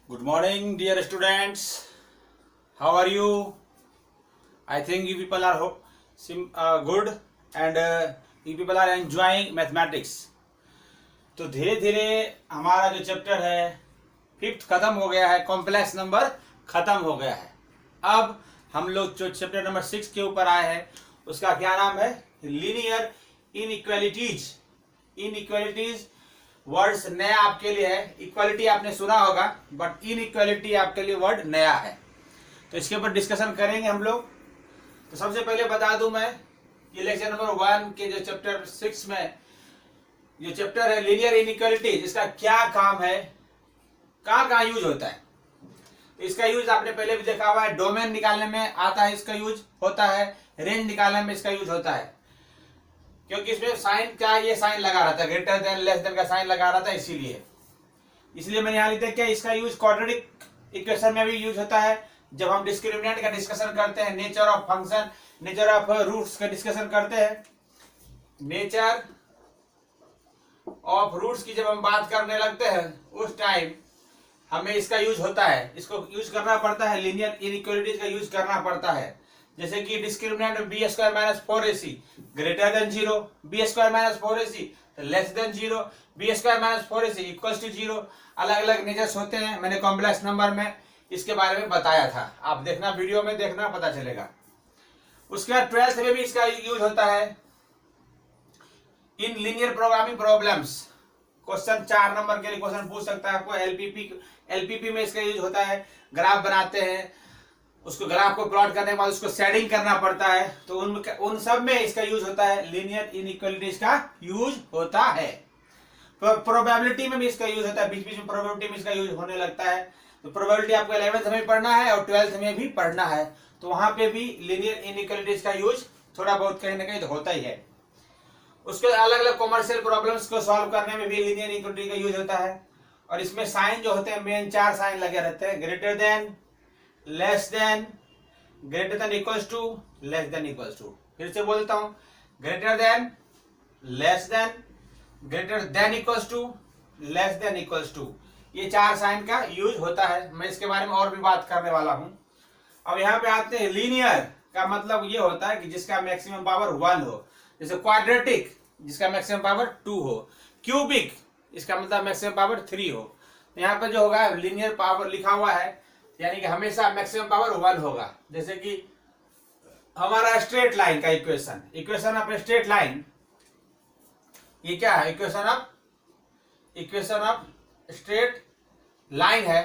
Good morning, dear students. How are you? I think you people are good and you people are enjoying mathematics. तो धीरे धीरे हमारा जो chapter है fifth खत्म हो गया है, कॉम्प्लेक्स नंबर खत्म हो गया है। अब हम लोग जो चैप्टर नंबर 6 के ऊपर आए हैं उसका क्या नाम है? Linear inequalities. इनइक्वालिटीज वर्ड्स नया आपके लिए है। इक्वालिटी आपने सुना होगा बट इनइक्वालिटी आपके लिए वर्ड नया है, तो इसके ऊपर डिस्कशन करेंगे हम लोग। तो सबसे पहले बता दूं मैं कि लेक्चर नंबर 1 के जो चैप्टर 6 में जो चैप्टर है लीनियर इनइक्वालिटी, इसका क्या काम है, कहाँ कहाँ यूज होता है। तो इसका यूज आपने पहले भी देखा हुआ है, डोमेन निकालने में आता है, इसका यूज होता है, रेंज निकालने में इसका यूज होता है, क्योंकि इसमें साइन क्या ये साइन लगा रहा था, ग्रेटर देन लेस देन का साइन लगा रहा था, इसलिए मैंने यहाँ लिखा क्या इसका यूज क्वाड्रेटिक इक्वेशन में भी यूज होता है। जब हम डिस्क्रिमिनेंट का डिस्कशन करते हैं, nature of function, nature of roots का डिस्कशन करते हैं, नेचर ऑफ रूट्स की जब हम बात करने लगते हैं उस टाइम हमें इसका यूज होता है, इसको यूज करना पड़ता है, लीनियर इनइक्वालिटीज का यूज करना पड़ता है। जैसे कि discriminant B square minus 4ac greater than 0, B square minus 4ac less than 0, B square minus 4ac equals to 0। अलग अलग नेचर्स होते हैं, मैंने कॉम्प्लेक्स नंबर में इसके बारे में बताया था, आप देखना वीडियो में देखना पता चलेगा। उसके बाद 12th में भी इसका यूज होता है in linear programming problems. Question 4 number के लिए क्वेश्चन पूछ सकता है आपको, एलपीपी में इसका यूज होता है। ग्राफ बनाते हैं, उसको ग्राफ को प्लॉट करने के बाद उसको शेडिंग करना पड़ता है, तो उन सब में इसका यूज होता है, लीनियर इनइक्वालिटीज का यूज होता है। प्रोबेबिलिटी में भी इसका यूज होता है, बीच बीच में प्रोबेबिलिटी में इसका यूज होने लगता है। तो प्रोबेबिलिटी आपको 11th में पढ़ना है और 12th में भी पढ़ना है, तो वहां पे भी लीनियर इनइक्वालिटीज का यूज थोड़ा बहुत कहीं ना कहीं तो होता ही है। उसके अलग अलग कॉमर्शियल प्रॉब्लम्स को सॉल्व करने में भी लीनियर इनइक्वालिटी का यूज होता है। और इसमें साइन जो होते हैं मेन 4 साइन लगे रहते हैं, greater than, less than, greater than equals to, less than equals to. फिर से बोलता हूं, greater than, less than, greater than equals to, less than equals to, ये 4 साइन का यूज होता है। मैं इसके बारे में और भी बात करने वाला हूं। अब यहां पे आते हैं, लीनियर का मतलब ये होता है कि जिसका मैक्सिमम पावर 1 हो, जैसे क्वाड्रेटिक जिसका मैक्सिमम पावर 2 हो, क्यूबिक इसका मतलब मैक्सिमम पावर 3 हो। यहाँ पे जो होगा लीनियर पावर लिखा हुआ है, यानी कि हमेशा मैक्सिमम पावर 1 होगा। जैसे कि हमारा स्ट्रेट लाइन का इक्वेशन ऑफ स्ट्रेट लाइन, ये क्या है? इक्वेशन ऑफ स्ट्रेट लाइन है,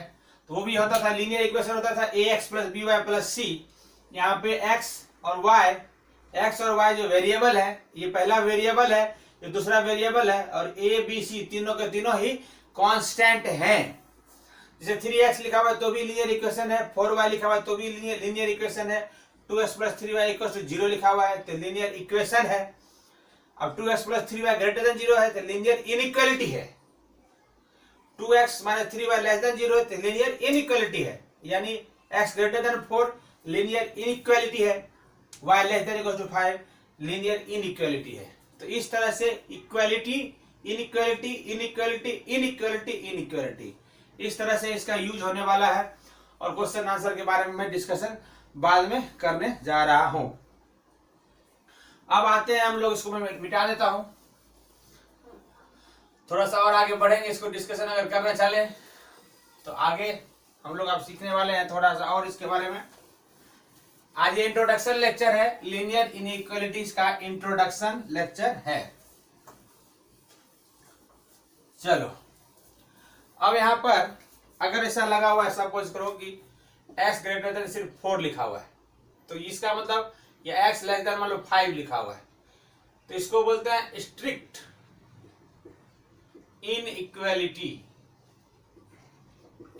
तो वो भी होता था, लीनियर इक्वेशन होता था ax plus B Y plus C. यहाँ पे x और y जो वेरिएबल है, ये पहला वेरिएबल है, ये दूसरा वेरिएबल है, और a b c तीनों के तीनों ही कांस्टेंट हैं। जैसे 3x लिखा हुआ है तो भी लीनियर इक्वेशन है, 4y लिखा हुआ है तो भी लीनियर इक्वेशन है, 2x plus 3y equals to 0 लिखा हुआ है तो लीनियर इक्वेशन है। अब 2x plus 3y greater than 0 है तो लीनियर इनइक्वालिटी है, 2x minus 3y less than 0 है तो लीनियर इनइक्वालिटी है, यानी x greater than 4 linear inequality है, y less than equals to 5 linear inequality है। तो इस तरह से equality, inequality, inequality, inequality, inequality, इस तरह से इसका यूज होने वाला है। और क्वेश्चन आंसर के बारे में मैं डिस्कशन बाद में करने जा रहा हूं। अब आते हैं हम लोग, इसको मैं मिटा देता हूं, थोड़ा सा और आगे बढ़ेंगे। इसको डिस्कशन अगर करना चाहे तो आगे हम लोग अब सीखने वाले हैं थोड़ा सा और इसके बारे में। आज ये इंट्रोडक्शन लेक्चर है, लीनियर इनइक्वालिटीज का इंट्रोडक्शन लेक्चर है। चलो, अब यहां पर अगर ऐसा लगा हुआ है, सपोज करो कि x ग्रेटर देन सिर्फ 4 लिखा हुआ है, तो इसका मतलब ये x लेस देन मतलब 5 लिखा हुआ है, तो इसको बोलते हैं स्ट्रिक्ट इनइक्वालिटी।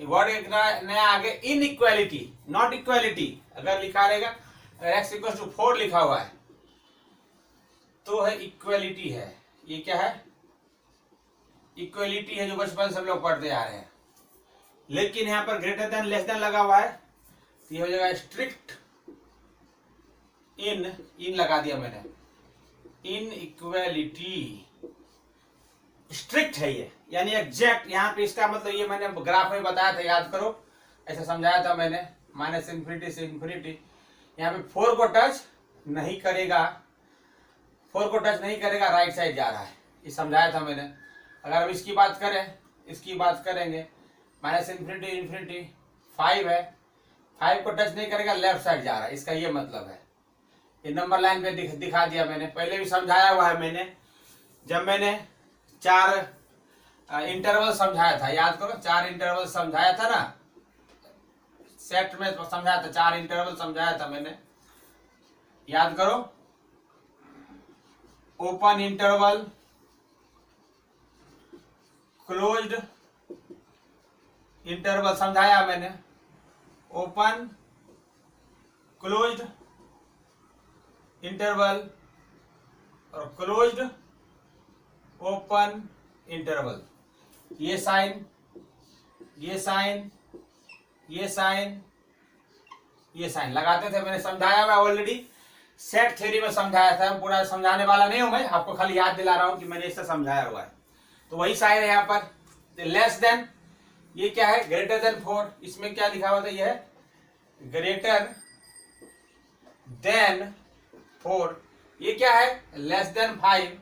वर्ड एक नया आगे, इनइक्वालिटी नॉट इक्वालिटी। अगर लिखा रहेगा x इक्वल टू 4 लिखा हुआ है तो है इक्वालिटी है। ये क्या है? इक्वालिटी है, जो बचपन से हम लोग पढ़ते आ रहे हैं। लेकिन यहां पर ग्रेटर देन लेस देन लगा हुआ है तो ये हो जाएगा स्ट्रिक्ट इन लगा दिया मैंने, इनइक्वालिटी। स्ट्रिक्ट है ये, यानी एग्जैक्ट। यहाँ पे इसका मतलब ये मैंने ग्राफ में बताया था, याद करो, ऐसा समझाया था मैंने, माइनस इन्फिनिटी से इन्फिनिटी। यहाँ पे 4 को टच नहीं करेगा, 4 को टच नहीं करेगा, राइट साइड जा रहा है, ये समझाया था मैंने। अगर हम इसकी बात करें, इसकी बात करेंगे, माइनस इन्फिनिटी इन्फिनिटी 5 है, 5 को टच नहीं करेगा, लेफ्ट साइड जा रहा है, इसका ये मतलब है। ये नंबर लाइन पे दिखा दिया मैंने, पहले भी समझाया हुआ है मैंने, जब मैंने 4 इंटरवल समझाया था, याद करो, 4 इंटरवल समझाया था ना, सेट में समझाया था, 4 इंटरवल समझाया था मैंने, याद करो। ओपन इंटरवल, क्लोज्ड इंटरवल समझाया मैंने, ओपन क्लोज्ड इंटरवल और क्लोज्ड ओपन इंटरवल। ये साइन, ये साइन, ये साइन, ये साइन लगाते थे, मैंने समझाया हुआ ऑलरेडी, सेट थ्योरी में समझाया था। पूरा समझाने वाला नहीं हूं मैं, आपको खाली याद दिला रहा हूं कि मैंने इससे समझाया हुआ है। तो वही साइन है यहाँ पर। लेस देन, ये क्या है, ग्रेटर देन 4, इसमें क्या लिखा हुआ था, ये है ग्रेटर देन 4। ये क्या है, लेस देन 5,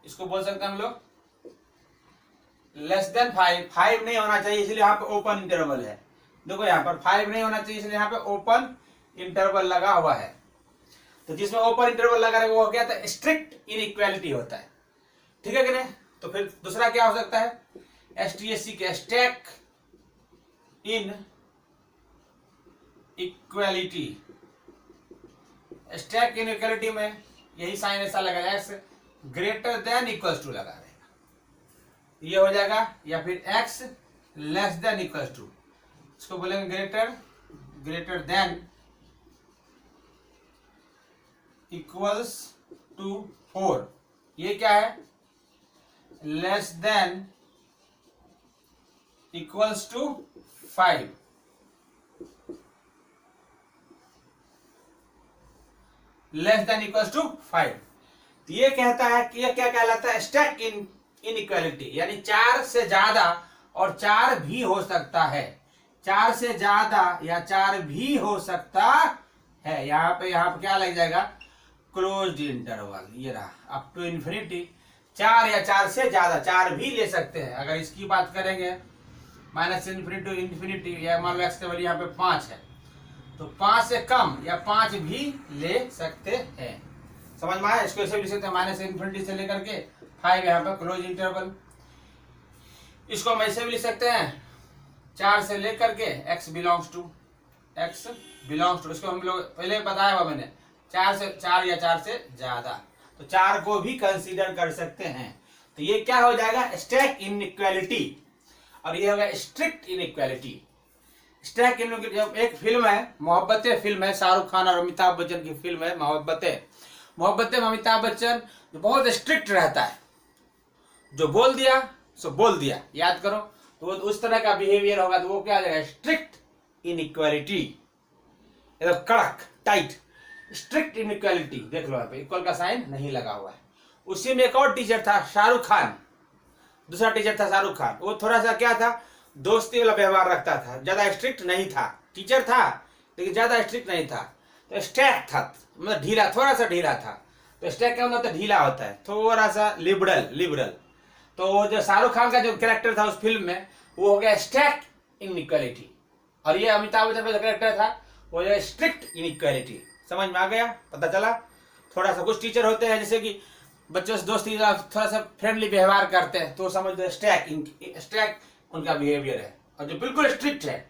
इसको बोल सकते हैं हम लोग लेस देन 5। 5 नहीं होना चाहिए, इसलिए यहाँ पे ओपन इंटरवल है। देखो यहाँ पर 5 नहीं होना चाहिए, इसलिए यहाँ पे ओपन इंटरवल लगा हुआ है। तो जिसमें ओपन इंटरवल लगा है वो क्या होता है, स्ट्रिक्ट इनइक्वालिटी होता है, ठीक है कि नहीं। तो फिर दूसरा क्या हो सकता है, एसटीएससी के strict inequality. Strict inequality में यही साइन ऐसा लगेगा, X greater than equals to लगा रहेगा, ये हो जाएगा, या फिर X less than equals to, इसको बोलेंगे ग्रेटर देन इक्वल्स टू 4। ये क्या है, less than equals to 5। Less than equals to 5। तो ये कहता है कि ये क्या कहलाता है, स्टैक इन इनइक्वालिटी, यानी 4 से ज्यादा और 4 भी हो सकता है, 4 से ज्यादा या 4 भी हो सकता है। यहाँ पे क्या लग जाएगा, क्लोज्ड इंटरवल, ये रहा अप टू इन्फिनिटी। 4 या 4 से ज्यादा, 4 भी ले सकते हैं। अगर इसकी बात करेंगे, माइनस इन्फिनिटी टू इन्फिनिटी, या मान लो एक्स का वैल्यू यहाँ पे 5 है, तो 5 से कम या 5 भी ले सकते हैं। समझ में आया, इसको ऐसे भी लिख सकते हैं, माइनस इन्फिनिटी से लेकर के 5 यहाँ पे क्लोज इंटरवल। इसको हम ऐसे भी लिख सकते हैं, 4 से लेकर के x बिलोंग्स टू, इसको हम लोग पहले बताया हुआ मैंने, 4 या 4 से ज्यादा, तो 4 को भी कंसीडर कर सकते हैं। तो ये क्या हो जाएगा, स्टैक इनइक्वालिटी, और ये होगा स्ट्रिक्ट इनइक्वालिटी। स्टैक इनइक्वालिटी एक फिल्म है, मोहब्बतें फिल्म है, शाहरुख खान और अमिताभ बच्चन की फिल्म है मोहब्बतें में अमिताभ बच्चन जो बहुत स्ट्रिक्ट रहता है, जो बोल दिया सो बोल दिया, याद करो। तो वो उस तरह का बिहेवियर होगा, तो वो क्या हो जाएगा, स्ट्रिक्ट इनइक्वालिटी, एकदम कड़क टाइट स्ट्रिक्ट इनइक्वालिटी। देख लो यहाँ पे इक्वल का साइन नहीं लगा हुआ है। उसी में एक और टीचर था, शाहरुख खान, दूसरा टीचर था शाहरुख खान। वो थोड़ा सा क्या था, दोस्ती वाला व्यवहार रखता था, ज्यादा स्ट्रिक्ट नहीं था, टीचर था लेकिन ज्यादा स्ट्रिक्ट नहीं था। तो स्टैक था, मतलब ढीला, थोड़ा सा ढीला था। तो स्टैक क्या मतलब ढीला होता है, थोड़ा सा लिबरल। तो जो शाहरुख खान का जो कैरेक्टर था उस फिल्म में, वो हो गया स्टैक इनइक्वालिटी, और ये अमिताभ बच्चन का जो कैरेक्टर था वो जो स्ट्रिक्ट इनइक्वालिटी। समझ में आ गया, पता चला। थोड़ा सा कुछ टीचर होते हैं जैसे कि बच्चों से दोस्ती थोड़ा सा फ्रेंडली व्यवहार करते हैं, तो समझ लो स्टैक उनका बिहेवियर है, और जो बिल्कुल स्ट्रिक्ट है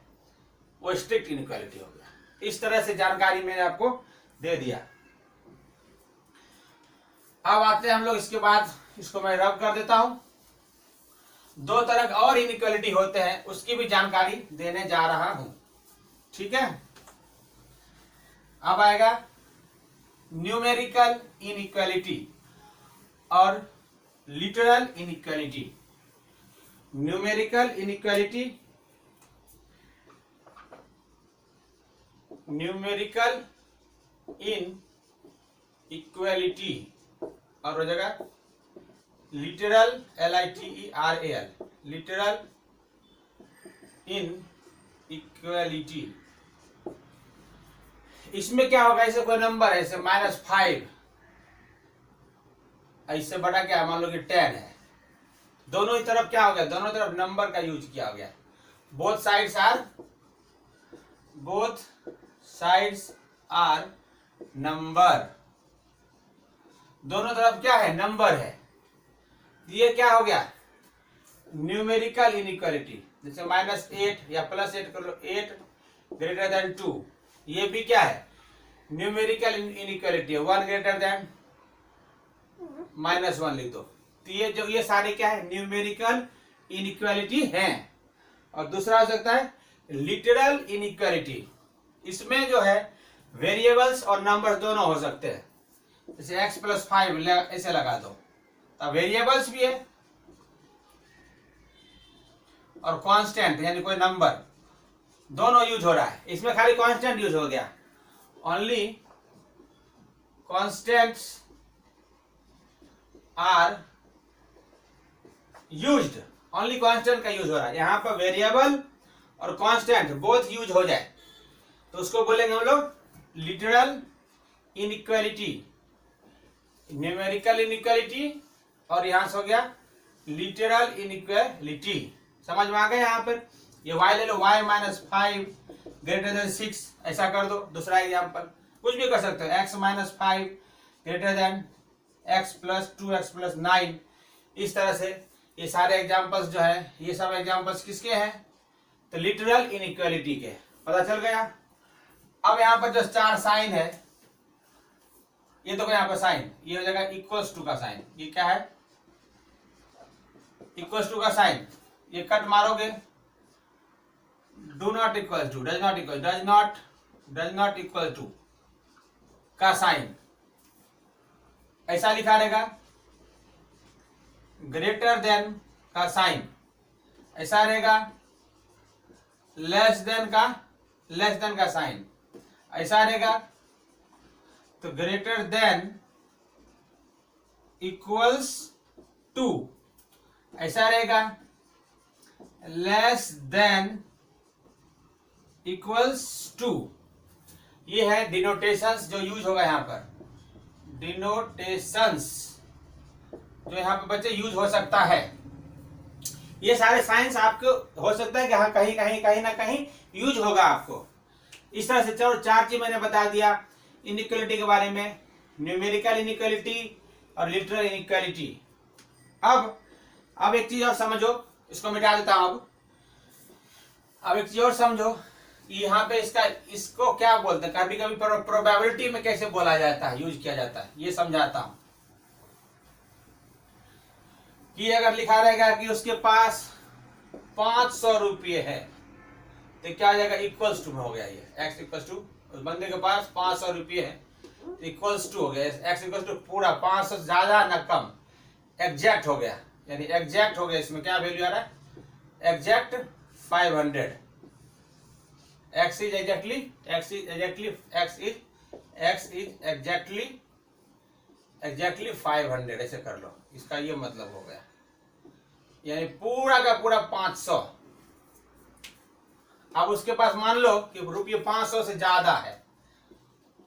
वो स्ट्रिक्ट इनइक्वालिटी हो गया। इस तरह से जानकारी मैंने आपको दे दिया। अब आते हैं हम लोग, इसके बाद इसको मैं रब कर देता हूं। 2 तरह और इनइक्वालिटी होते हैं, उसकी भी जानकारी देने जा रहा हूं, ठीक है। अब आएगा न्यूमेरिकल इनइक्वालिटी और literal inequality. Numerical inequality, numerical inequality, और हो जाएगा लिटरल, LITERAL, लिटरल इनइक्वालिटी। इसमें क्या होगा, ऐसे कोई नंबर है, ऐसे -5, इससे बड़ा क्या है, मान लो कि 10 है, दोनों ही तरफ क्या हो गया, दोनों तरफ नंबर का यूज किया गया। बोथ साइड्स आर नंबर, दोनों तरफ क्या है, नंबर है। ये क्या हो गया, न्यूमेरिकल इनइक्वालिटी। जैसे -8 या +8 कर लो, 8 ग्रेटर देन 2, ये भी क्या है, न्यूमेरिकल इनइक्वालिटी है। 1 ग्रेटर देन -1 लिख दो। तो ये सारे क्या है, न्यूमेरिकल इनइक्वालिटी हैं। और दूसरा हो सकता है लिटरल इनइक्वालिटी। इसमें जो है वेरिएबल्स और नंबर्स दोनों हो सकते हैं। जैसे x + 5 ऐसे लगा दो, तो वेरिएबल्स भी है और कांस्टेंट यानी कोई नंबर, दोनों यूज हो रहा है। इसमें खाली कांस्टेंट यूज हो गया, only constants are used, only constant का यूज हो रहा है। यहां पर वेरिएबल और कांस्टेंट बोथ यूज हो जाए तो उसको बोलेंगे हम लोग लिटरल इनइक्वालिटी, न्यूमेरिकल इनइक्वालिटी, और यहां से हो गया लिटरल इनइक्वालिटी। समझ में आ गया। यहां पर ये y ले लो, y - 5 ग्रेटर देन 6, ऐसा कर दो। दूसरा एग्जांपल कुछ भी कर सकते हो, x - 5 greater than x + 2x + 9। इस तरह से ये सारे एग्जांपल्स जो है, ये सब एग्जांपल्स किसके हैं, तो लिटरल इनइक्वालिटी के। पता चल गया। अब यहाँ पर जो 4 साइन है, ये देखो यहाँ पर साइन, ये हो जाएगा इक्वल्स टू का साइन। ये क्या है, इक्वल्स टू का साइन। ये कट मारोगे, do not equal to, does not equal to का साइन ऐसा लिखा रहेगा। ग्रेटर देन का साइन ऐसा रहेगा। लेस देन का साइन ऐसा रहेगा। तो ग्रेटर देन इक्वल्स टू ऐसा रहेगा। लेस देन इक्वल्स टू, ये है डिनोटेशंस जो यूज होगा यहाँ पर। डिनोटेशंस जो यहाँ पे बच्चे यूज हो सकता है। ये सारे साइंस आपको हो सकता है कि हाँ कहीं ना कहीं यूज होगा आपको। इस तरह से चलो 4 चीज मैंने बता दिया इनइक्वालिटी के बारे में, न्यूमेरिकल इनइक्वालिटी और लिटरल इनइक्वालिटी। अब एक चीज और समझो, इसको मिटा देता हूं। अब एक चीज और समझो, यहाँ पे इसको क्या बोलते हैं, कभी कभी प्रोबेबिलिटी में कैसे बोला जाता है, यूज किया जाता है, ये समझाता हूं। कि अगर लिखा रहेगा कि उसके पास 500 रुपये है, तो क्या हो जाएगा, इक्वल्स टू में हो गया। ये x इक्वल्स टू, उस बंदे के पास 500 रुपये है, इक्वल्स टू हो गया। x इक्वल्स टू पूरा 500 ज्यादा न कम, एग्जैक्ट हो गया। यानी एग्जैक्ट हो गया। इसमें क्या वैल्यू आ रहा है, एग्जैक्ट 500। x इज एग्जैक्टली 500 ऐसे कर लो। इसका ये मतलब हो गया, यानी पूरा का पूरा 500। अब उसके पास मान लो कि रुपये 500 से ज्यादा है,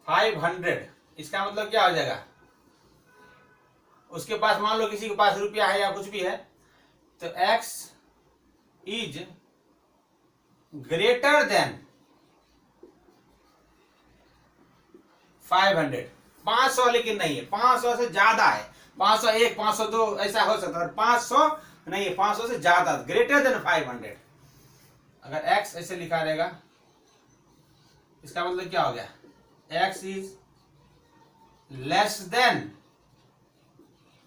500। इसका मतलब क्या हो जाएगा, उसके पास मान लो किसी के पास रुपया है या कुछ भी है, तो x इज ग्रेटर देन 500। 500 लेकिन नहीं है, 500 से ज्यादा है। 501, 502 ऐसा हो सकता है, 500 नहीं है, 500 से ज्यादा, ग्रेटर देन 500। अगर x ऐसे लिखा रहेगा, इसका मतलब क्या हो गया, x इज लेस देन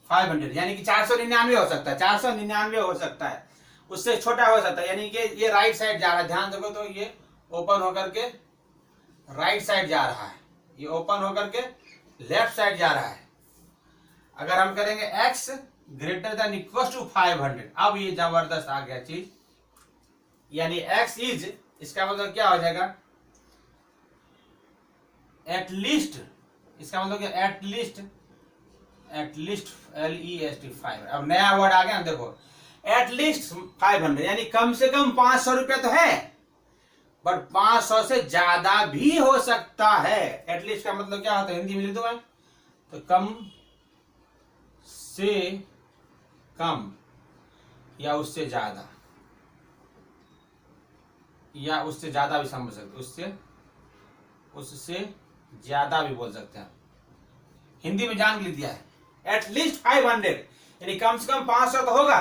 500, यानी कि 499 हो सकता है, 499 हो सकता है, उससे छोटा हो सकता है। यानी कि ये राइट साइड जा रहा है, ध्यान देखो तो ये ओपन होकर के राइट साइड जा रहा है, ये ओपन होकर के लेफ्ट साइड जा रहा है। अगर हम करेंगे x greater than equal to 500, अब ये जबरदस्त आ गया चीज, यानी x इज, इसका मतलब क्या हो जाएगा, एटलीस्ट, इसका मतलब क्या, एटलीस्ट एटलीस्ट LEST 5। अब नया वर्ड आ गया ना, देखो एटलीस्ट 500 यानी कम से कम 500 रुपया तो है, बट 500 से ज्यादा भी हो सकता है। एटलीस्ट का मतलब क्या होता है, हिंदी में लिख दो मैं, तो कम से कम या उससे ज्यादा, या उससे ज्यादा भी समझ सकते, उससे ज्यादा भी बोल सकते हैं। हिंदी में जान लिख दिया है एटलीस्ट 500 यानी कम से कम 500 तो होगा,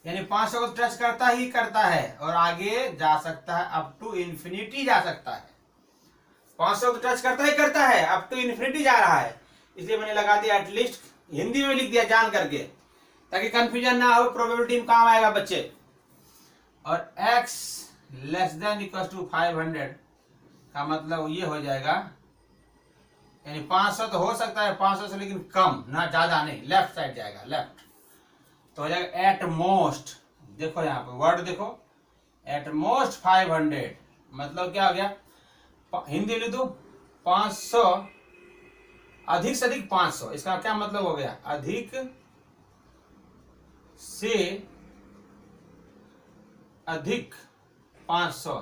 यानी 500 को टच करता ही करता है और आगे जा सकता है, अप टू इन्फिनिटी जा सकता है। 500 को टच करता ही करता है, अप टू इन्फिनिटी जा रहा है, इसलिए मैंने लगा दिया एटलीस्ट, हिंदी में लिख दिया जान करके, ताकि कंफ्यूजन ना हो, प्रोबेबिलिटी में काम आएगा बच्चे। और x less than equal to 500 का मतलब ये हो जाएगा, यानी 500 तो हो सकता है, 500 से लेकिन कम, ना ज्यादा नहीं, लेफ्ट साइड जाएगा, लेफ्ट तो हो जाएगा एट मोस्ट। देखो यहाँ पे वर्ड देखो, एट मोस्ट 500 मतलब क्या हो गया, हिंदी लिख दो 500, अधिक से अधिक 500, इसका क्या मतलब हो गया, अधिक से अधिक 500,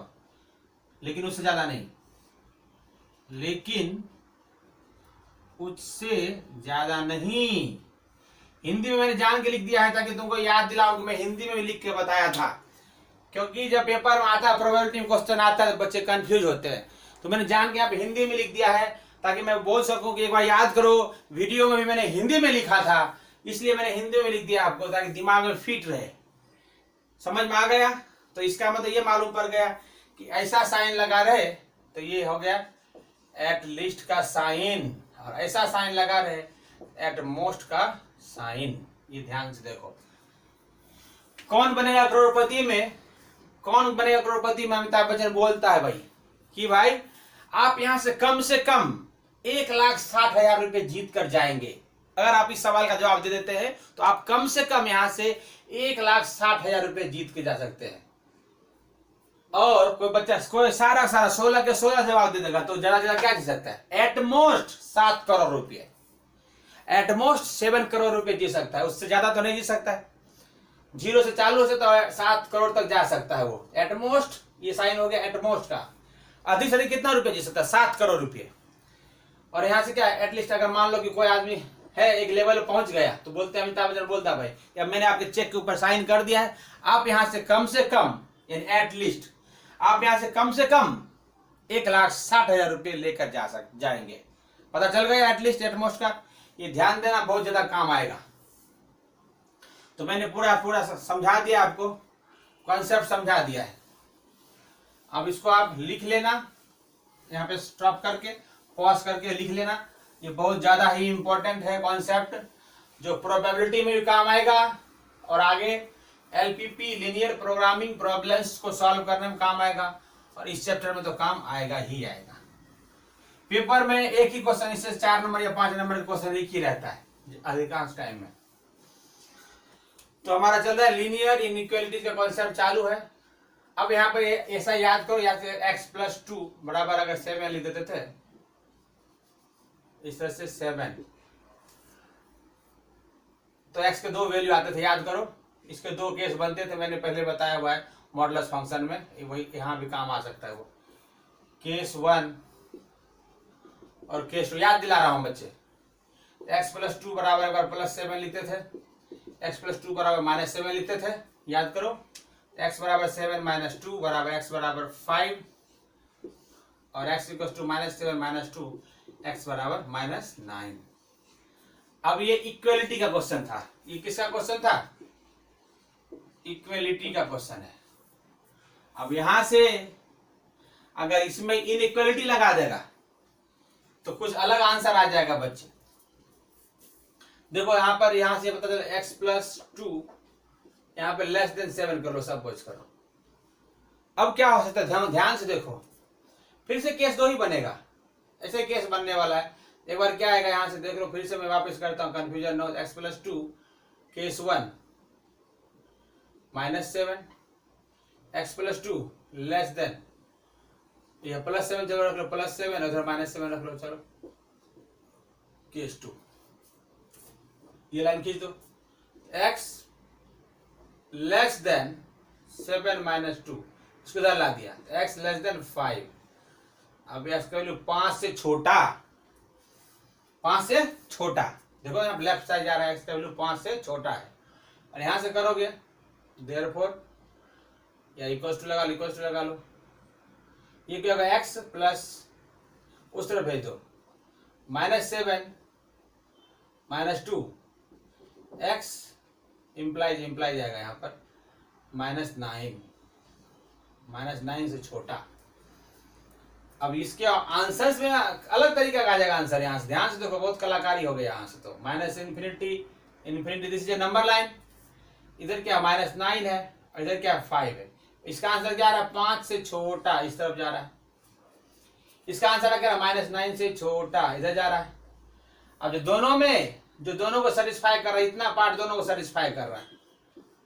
लेकिन उससे ज्यादा नहीं, लेकिन उससे ज्यादा नहीं। हिंदी में मैंने जान के लिख दिया है ताकि तुमको याद दिलाऊं कि मैं हिंदी में भी लिख के बताया था, क्योंकि जब पेपर में आता है, प्रोबेबिलिटी में क्वेश्चन आता है, तो बच्चे कंफ्यूज होते हैं, तो मैंने जान के यहाँ पे हिंदी में लिख दिया है ताकि मैं बोल सकूं कि एक बार याद करो, वीडियो में भी मैंने हिंदी में लिखा था, इसलिए मैंने हिंदी में लिख दिया आपको, ताकि दिमाग में फिट रहे। समझ में आ गया? तो इसका मतलब ये मालूम पड़ गया कि ऐसा साइन लगा रहे तो ये हो गया एट लीस्ट का साइन, और ऐसा साइन लगा रहे एट मोस्ट का साइन। ये ध्यान से देखो, कौन बनेगा करोड़पति में, कौन बनेगा करोड़पति में, अमिताभ बच्चन बोलता है भाई कि भाई आप यहां से कम 1,60,000 रुपए जीत कर जाएंगे। अगर आप इस सवाल का जवाब दे देते हैं तो आप कम से कम यहां से 1,60,000 रुपए जीत के जा सकते हैं। और कोई बच्चा कोई सारा 16 के 16 जवाब दे देगा तो ज्यादा ज्यादा क्या जीत सकता है, एट मोस्ट 7 करोड़ रुपए, एट मोस्ट 7 करोड़ रुपए जीत सकता है, उससे ज्यादा तो नहीं जीत सकता है। 0 से चालू से तो 7 करोड़ तक जा सकता है वो, एट मोस्ट, ये साइन हो गया एट मोस्ट का। अधिक से अधिक कितना रुपए जीत सकता है, 7 करोड़ रुपए। और यहां से क्या एटलीस्ट, अगर मान लो कि कोई आदमी है एक लेवल पे पहुंच गया तो बोलते हैं, अमिताभ बच्चन बोलता भाई अब मैंने आपके चेक के ऊपर साइन कर दिया है, आप यहां से कम यानी एटलीस्ट आप यहां से कम 1,60,000 रुपए लेकर जाएंगे। पता चल गया एटलीस्ट एटमोस्ट का, ये ध्यान देना, बहुत ज्यादा काम आएगा। तो मैंने पूरा समझा दिया आपको, कॉन्सेप्ट समझा दिया है। अब इसको आप लिख लेना, यहाँ पे स्टॉप करके पॉज करके लिख लेना, ये बहुत ज्यादा ही इंपॉर्टेंट है कॉन्सेप्ट, जो प्रोबेबिलिटी में भी काम आएगा और आगे एलपीपी लीनियर प्रोग्रामिंग प्रॉब्लम्स को सॉल्व करने में काम आएगा, और इस चैप्टर में तो काम आएगा ही आएगा। पेपर में एक ही क्वेश्चन, इससे 4 नंबर या 5 नंबर का क्वेश्चन एक ही रहता है अधिकांश टाइम में। तो हमारा चल रहा है लीनियर इनइक्वालिटी का कॉन्सेप्ट चालू है। अब यहाँ पे ऐसा याद करो, या x+2 बराबर अगर 7 लिख देते थे, इस तरह से 7, तो x के 2 वैल्यू आते थे, याद करो। इसके 2 केस बनते थे, मैंने पहले बताया हुआ है मॉडुलस फंक्शन में, वही यहाँ भी काम आ सकता है वो, केस 1 और केस 2 याद दिला रहा हूं बच्चे। x+2 बराबर अगर +7 लिखते थे, x+2 बराबर -7 लिखते थे, याद करो। x बराबर 7 - 2 बराबर x बराबर 5, और x = -7 - 2 x बराबर -9। अब ये इक्वलिटी का क्वेश्चन था, ये किसका क्वेश्चन था, इक्वलिटी का क्वेश्चन है। अब यहां से अगर इसमें इनइक्वालिटी लगा देगा तो कुछ अलग आंसर आ जाएगा बच्चे। देखो यहां पर, यहां से पता चला x+2 यहां पे <7 कर लो, सब कुछ करो। अब क्या हो सकता है, ध्यान से देखो, फिर से केस 2 ही बनेगा, ऐसे केस बनने वाला है। एक बार क्या आएगा यहां से देख लो, फिर से मैं वापस करता हूं, confusion no. x+2 case 1 -7, x+2 less than, यह +7 जगह रख लो, +7 उधर -7 रख लो, चलो केस 2। ये लाइन खींच दो, x लेस देन 7 माइनस 2, इसको इधर ला दिया, x लेस देन 5। अब x का वैल्यू 5 से छोटा, 5 से छोटा, देखो यहाँ लेफ्ट साइड जा रहा है, x का वैल्यू 5 से छोटा है, और यहां से करोगे देयरफॉर या इक्वल्स टू लगा लो, ये क्या होगा, x प्लस उस तरफ भेज दो, -7 -2, x इम्प्लाइज आएगा यहाँ पर -9 से छोटा। अब इसके आंसर्स में अलग तरीका का आ जाएगा आंसर, यहाँ से ध्यान से देखो, बहुत कलाकारी हो गया यहाँ से। तो -∞, this is a number line, इधर क्या -9 है और इधर क्या 5 है। इसका आंसर क्या आ रहा है, 5 से छोटा, इस तरफ जा रहा है। इसका आंसर क्या है, -9 से छोटा, इधर जा रहा है। अब जो दोनों को सेटिस्फाई कर रहा है, इतना पार्ट दोनों को सेटिस्फाई कर रहा है,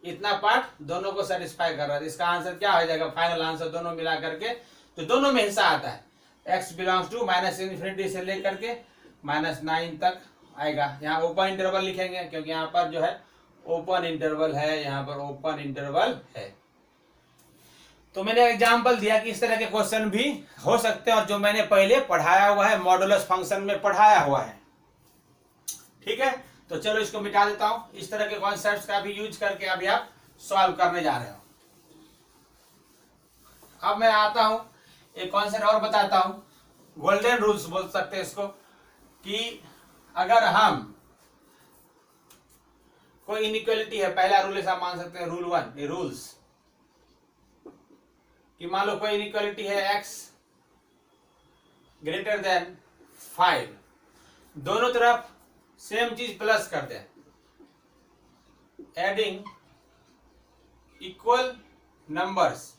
इतना पार्ट दोनों को सेटिस्फाई कर रहा है। इसका आंसर क्या हो जाएगा, फाइनल आंसर दोनों मिला करके, तो दोनों में हिस्सा आता है, x बिलोंग्स टू -∞ से लेकर के -9 तक आएगा। यहाँ ओपन इंटरवल लिखेंगे, क्योंकि यहाँ पर जो है ओपन इंटरवल है, यहाँ पर ओपन इंटरवल है। तो मैंने एग्जांपल दिया कि इस तरह के क्वेश्चन भी हो सकते हैं, और जो मैंने पहले पढ़ाया हुआ है, मॉडुलस फंक्शन में पढ़ाया हुआ है। ठीक है, तो चलो इसको मिटा देता हूं। इस तरह के कॉन्सेप्ट्स का भी यूज करके अभी आप सॉल्व करने जा रहे हो। अब मैं आता हूं, एक कॉन्सेप्ट और बताता हूं, गोल्डन रूल्स बोल सकते हैं इसको, कि अगर हम कोई इनइक्वालिटी है, पहला रूल ऐसा मान सकते हैं, रूल 1, ये रूल्स, कि मान लो कोई इनइक्वालिटी है x ग्रेटर देन 5, दोनों तरफ सेम चीज प्लस कर दे, adding equal numbers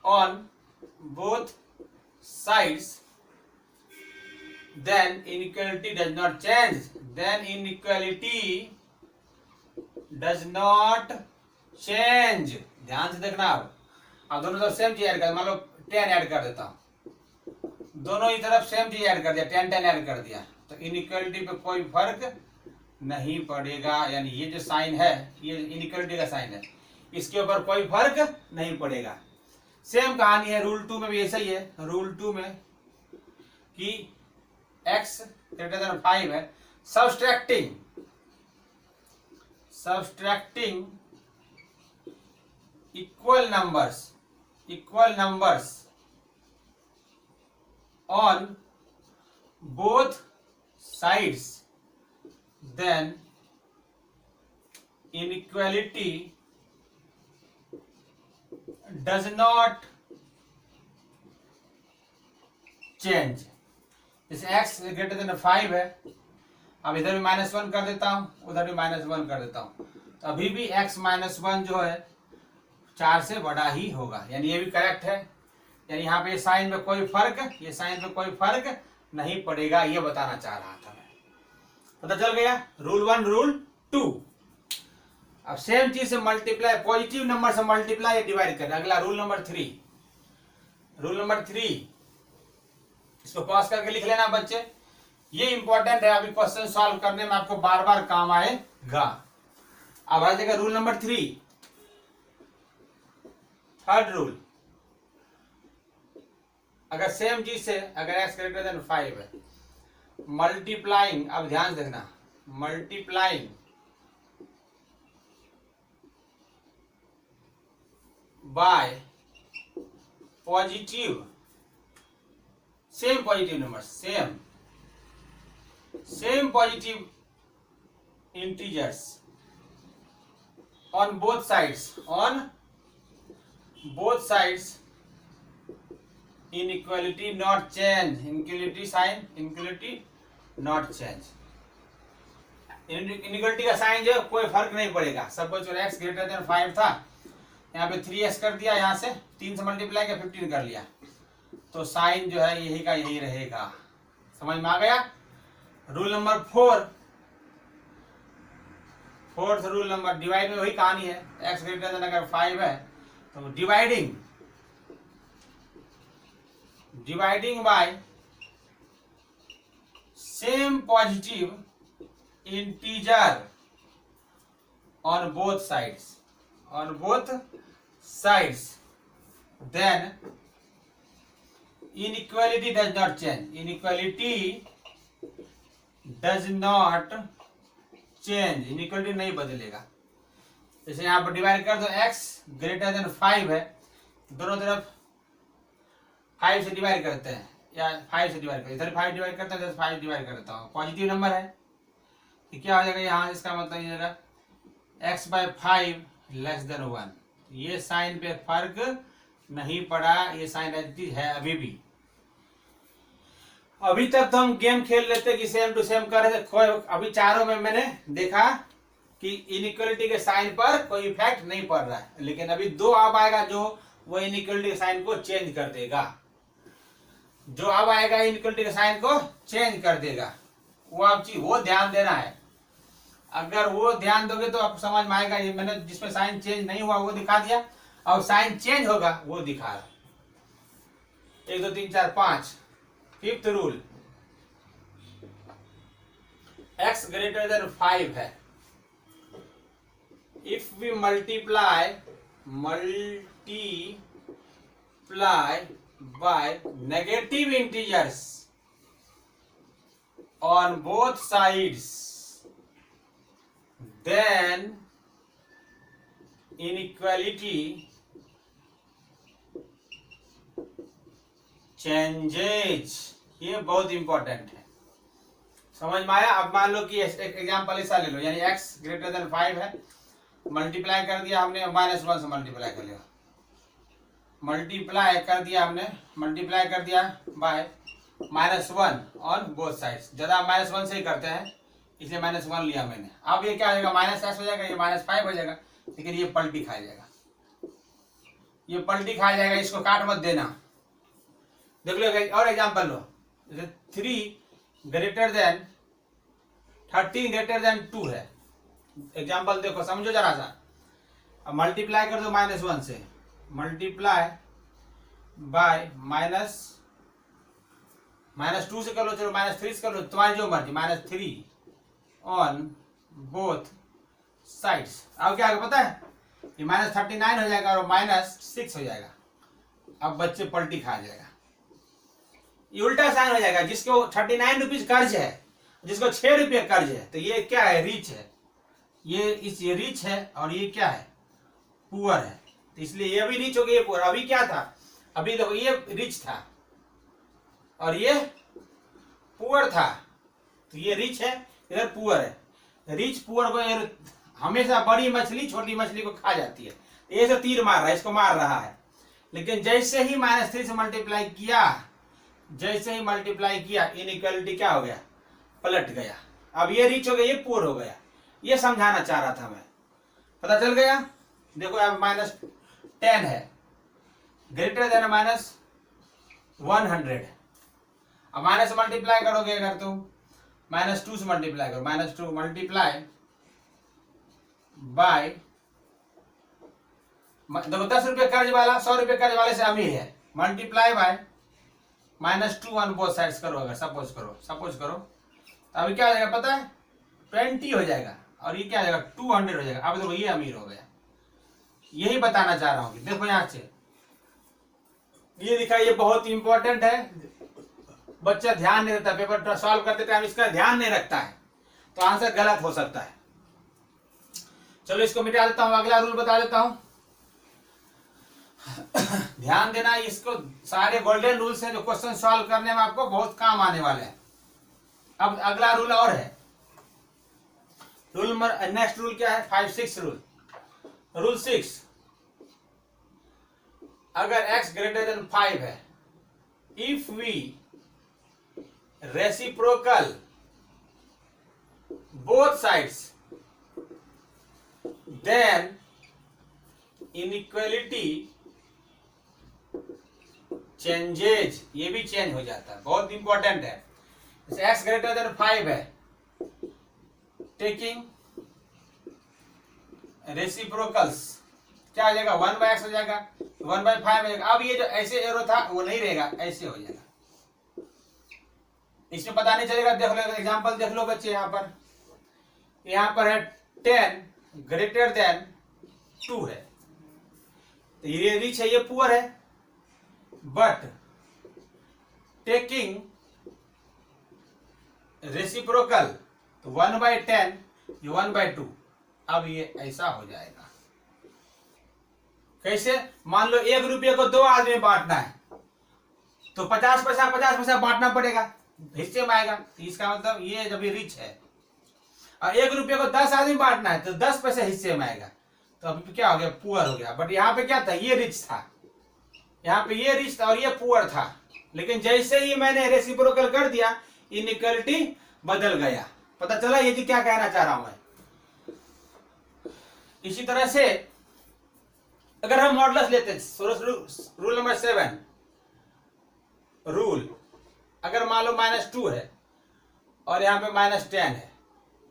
on both sides, then inequality does not change, then inequality does not change। ध्यान से देखना। अब दोनों तरफ सेम चीज ऐड कर, मान लो 10 ऐड कर देता हूं, दोनों ही तरफ सेम चीज ऐड कर दिया, 10 ऐड कर दिया, तो इनइक्वालिटी पे कोई फर्क नहीं पड़ेगा। यानी ये जो साइन है, ये इनइक्वालिटी का साइन है, इसके ऊपर कोई फर्क नहीं पड़ेगा। सेम कहानी है रूल 2 में भी ऐसा ही है। रूल 2 में कि x ग्रेटर देन 5 है, subtracting equal numbers on both sides, then inequality does not change। जैसे x ग्रेटर देन 5 है, अब इधर भी -1 कर देता हूं, उधर भी -1 कर देता हूं, तो अभी भी x -1 जो है 4 से बड़ा ही होगा, यानी ये भी करेक्ट है। यानी यहाँ पे साइन में कोई फर्क, ये साइन में कोई फर्क नहीं पड़ेगा, ये बताना चाह रहा था मैं। पता चल गया, रूल 1 रूल 2। अब सेम चीज से मल्टीप्लाई, पॉजिटिव नंबर से मल्टीप्लाई या डिवाइड करें। अगला रूल नंबर 3, इसको पॉज करके लिख लेना बच्चे, ये इंपॉर्टेंट है, अभी क्वेश्चन सॉल्व करने में आपको बार बार काम आएगा। अब आ जाएगा रूल नंबर 3, थर्ड रूल। अगर सेम चीज से, अगर x ग्रेटर देन 5 है, मल्टीप्लाइंग, अब ध्यान देखना, multiplying by positive, same positive number, same positive integers on both sides, inequality not change, inequality not change। inequality का साइन जो कोई फर्क नहीं पड़ेगा। सपोज x ग्रेटर देन 5 था, यहाँ पे 3x कर दिया, यहाँ से 3 से मल्टीप्लाई किया, 15 कर लिया, तो साइन जो है यही का यही रहेगा। समझ में आ गया। Rule number 4, fourth rule number, divide में वही कहानी है, x ग्रेटर देन अगर 5 है तो dividing by same positive integer on both sides, then inequality does not change. Inequality नहीं बदलेगा। जैसे यहाँ पर डिवाइड कर दो, x ग्रेटर देन 5 है, दोनों तरफ 5 से डिवाइड करते हैं, या 5 से डिवाइड करते हैं, इधर 5 डिवाइड करते हैं, इधर 5 डिवाइड करता हूँ, पॉजिटिव नंबर है तो क्या हो जाएगा यहाँ, इसका मतलब ये होगा x/5 लेस देन 1। ये साइन पे फर्क नहीं पड़ा, ये साइन है अभी भी। अभी तक तो हम गेम खेल लेते कि सेम टू सेम कर रहे थे, अभी चारों में मैंने देखा कि इनइक्वालिटी के साइन पर कोई इफेक्ट नहीं पड़ रहा है, लेकिन अभी दो अब आएगा जो वो इनइक्वालिटी के साइन को चेंज कर देगा। जो अब आएगा इनइक्वालिटी के साइन को चेंज कर देगा, वो आप चीज वो ध्यान देना है। अगर वो ध्यान दोगे तो आपको समझ में आएगा। ये मैंने जिसमें साइन चेंज नहीं हुआ वो दिखा दिया, और साइन चेंज होगा वो दिखा रहा। 1 2 3 4 5 fifth rule, x greater than 5 है। If we multiply by negative integers on both sides, then inequality changes। ये बहुत इंपॉर्टेंट है, समझ में आया। अब मान लो कि एग्जाम्पल ऐसा ले लो, यानी x ग्रेटर देन 5 है, मल्टीप्लाई कर दिया हमने, -1 से मल्टीप्लाई कर लिया, मल्टीप्लाई कर दिया बाय -1 ऑन बोथ साइड्स। ज्यादा -1 से ही करते हैं इसलिए -1 लिया मैंने। अब ये क्या हो जाएगा, -x हो जाएगा, ये -5 हो जाएगा, लेकिन ये पलटी खा जाएगा, ये पलटी खा जाएगा, इसको काट मत देना। देख लो और एग्जांपल लो, जैसे 13 ग्रेटर देन 2 है। एग्जांपल देखो, समझो जरा सा। अब मल्टीप्लाई कर दो -1 से, मल्टीप्लाई बाय -2 से कर लो, चलो -3 से कर लो, तुम्हारी जो मर्जी, -3 ऑन बोथ साइड्स। अब क्या होगा पता है, ये -39 हो जाएगा और -6 हो जाएगा। अब बच्चे पलटी खा जाएगा, ये उल्टा साइन हो जाएगा। जिसको 39 रुपीज कर्ज है, जिसको 6 रुपये कर्ज है, तो ये क्या है, रिच है। ये रिच है और ये क्या है, पुअर है। तो इसलिए ये भी रिच हो गया, ये पुअर। अभी क्या था, अभी देखो ये रिच था और ये पुअर था, तो ये रिच है, इधर पुअर है। रिच पुअर को हमेशा बड़ी मछली छोटी मछली को खा जाती है। ये जो तीर मार रहा है, इसको मार रहा है, लेकिन जैसे ही -3 से मल्टीप्लाई किया, इनइक्वालिटी क्या हो गया, पलट गया। अब ये रिच हो गया, ये पुअर हो गया। ये समझाना चाह रहा था मैं, पता चल गया। देखो अब -10 है, ग्रेटर देन -100। अब माइनस मल्टीप्लाई करोगे अगर तुम, -2 से मल्टीप्लाई करो, -2 मल्टीप्लाई बाय, देखो 10 रुपये कर्ज वाला 100 रुपये कर्ज वाले से अमीर है, multiply by -2 on both sides करो। अगर सपोज करो तो अभी क्या हो जाएगा पता है, 20 हो जाएगा, और ये क्या हो जाएगा, 200 हो जाएगा। अब देखो ये अमीर हो गया। यही बताना चाह रहा हूं कि देखो यहां से ये दिखा, ये बहुत इंपॉर्टेंट है। बच्चा ध्यान नहीं देता, पेपर सॉल्व करते टाइम इसका ध्यान नहीं रखता है, तो आंसर गलत हो सकता है। चलो इसको मिटा देता हूं, अगला रूल बता देता हूं। ध्यान देना, इसको सारे गोल्डन रूल्स हैं जो क्वेश्चन सॉल्व करने में आपको बहुत काम आने वाले हैं। अब अगला रूल और है, नेक्स्ट रूल क्या है, 5-6 रूल 6। अगर x ग्रेटर देन 5 है, if we reciprocal both sides, then inequality changes. ये भी चेंज हो जाता है, बहुत इंपॉर्टेंट है। जैसे x ग्रेटर देन 5 है, टेकिंग रेसिप्रोकल्स क्या हो जाएगा, 1/x हो जाएगा, 1/5 हो जाएगा। अब ये जो ऐसे एरो था वो नहीं रहेगा, ऐसे हो जाएगा। इसमें पता नहीं चलेगा, देख लो एग्जांपल देख लो बच्चे, यहाँ पर यहां पर है 10 ग्रेटर देन 2 है, तो ये रिच है, ये पुअर है। बट टेकिंग रेसिप्रोकल तो 1/10 ये 1/2, अब ये ऐसा हो जाएगा। कैसे? मान लो 1 रुपये को 2 आदमी बांटना है तो 50 पैसा बांटना पड़ेगा, हिस्से में आएगा। इसका मतलब ये जब ये रिच है। और 1 रुपये को 10 आदमी बांटना है तो 10 पैसे हिस्से में आएगा, तो अभी क्या हो गया? पुअर हो गया। बट यहाँ पे क्या था? ये रिच था, यहाँ पे ये रिच था और ये पुअर था। लेकिन जैसे ही मैंने रेसिप्रोकल कर दिया, इनइक्वालिटी बदल गया। पता चला ये जी क्या कहना चाह रहा हूं मैं। इसी तरह से अगर हम मॉडुलस लेते हैं, रूल नंबर 7, रूल अगर मान लो -2 है और यहाँ पे -10 है,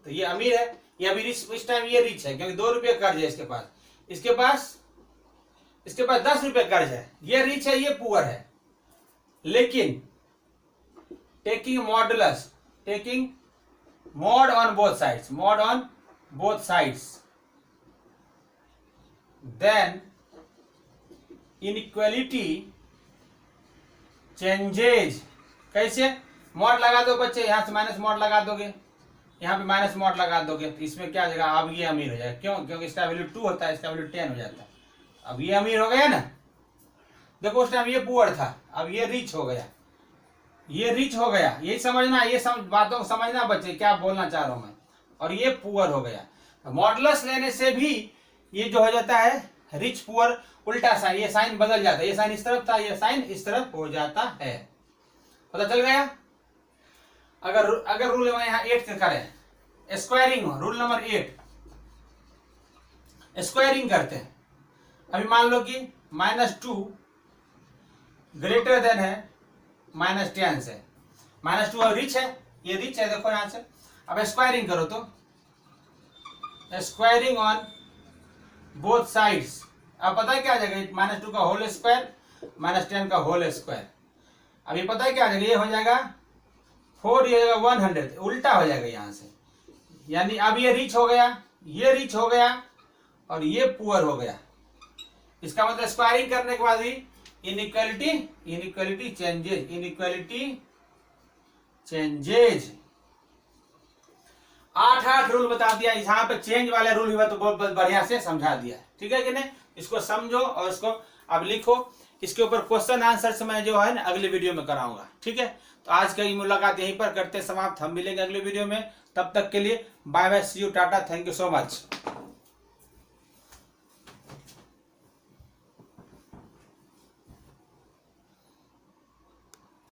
तो ये अमीर है, ये अभी इस टाइम ये रिच है, क्योंकि 2 रुपये कर्ज है इसके पास। इसके पास 10 रुपये कर्ज है, ये रिच है, ये पुअर है। लेकिन taking modulus, taking mod on both sides, then inequality changes। कैसे? मॉड लगा दो बच्चे, यहां से माइनस मॉड लगा दोगे, यहाँ पे माइनस मॉड लगा दोगे, तो इसमें क्या हो जाएगा? अब ये अमीर हो जाएगा। क्यों? क्योंकि इसका वैल्यू 2 होता है, इसका वैल्यू 10 हो जाता है। अब ये अमीर हो गया ना। देखो उस टाइम ये पुअर था, अब ये रिच हो गया, ये रिच हो गया। यही समझना, ये बातों को समझना बच्चे, क्या बोलना चाह रहा हूं मैं। और ये पुअर हो गया। मॉडुलस लेने से भी ये जो हो जाता है रिच पुअर, उल्टा साइन, ये साइन बदल जाता है। ये साइन इस तरफ था, ये साइन इस तरफ हो जाता है। पता चल गया? अगर रूल यहाँ 8 करें, स्क्वायरिंग, रूल नंबर 8, स्क्वायरिंग करते हैं। अभी मान लो कि -2 ग्रेटर देन है -10 से। -2 अब रिच है, ये रिच है, देखो यहां से। अब स्क्वायरिंग करो तो स्क्वायरिंग ऑन बोथ साइड्स। अब पता है क्या आ जाएगा? -2 का होल स्क्वायर -10 का होल स्क्वायर। अभी पता है क्या आ जाएगा? ये हो जाएगा 4, ये हो जाएगा 100, उल्टा हो जाएगा यहां से। यानी अब ये रिच हो गया, ये रिच हो गया और ये पुअर हो गया। इसका मतलब स्क्वायरिंग करने के बाद ही इनइक्वालिटी चेंजेज। 8 रूल बता दिया। यहाँ पे चेंज वाले रूल हुआ तो बहुत बढ़िया से समझा दिया, ठीक है कि नहीं? इसको समझो और इसको अब लिखो। इसके ऊपर क्वेश्चन आंसर से मैं जो है ना अगले वीडियो में कराऊंगा, ठीक है? तो आज की मुलाकात यहीं पर करते समाप्त। हम मिलेंगे अगले वीडियो में, तब तक के लिए बाय बाय, सी यू, टाटा, थैंक यू सो मच।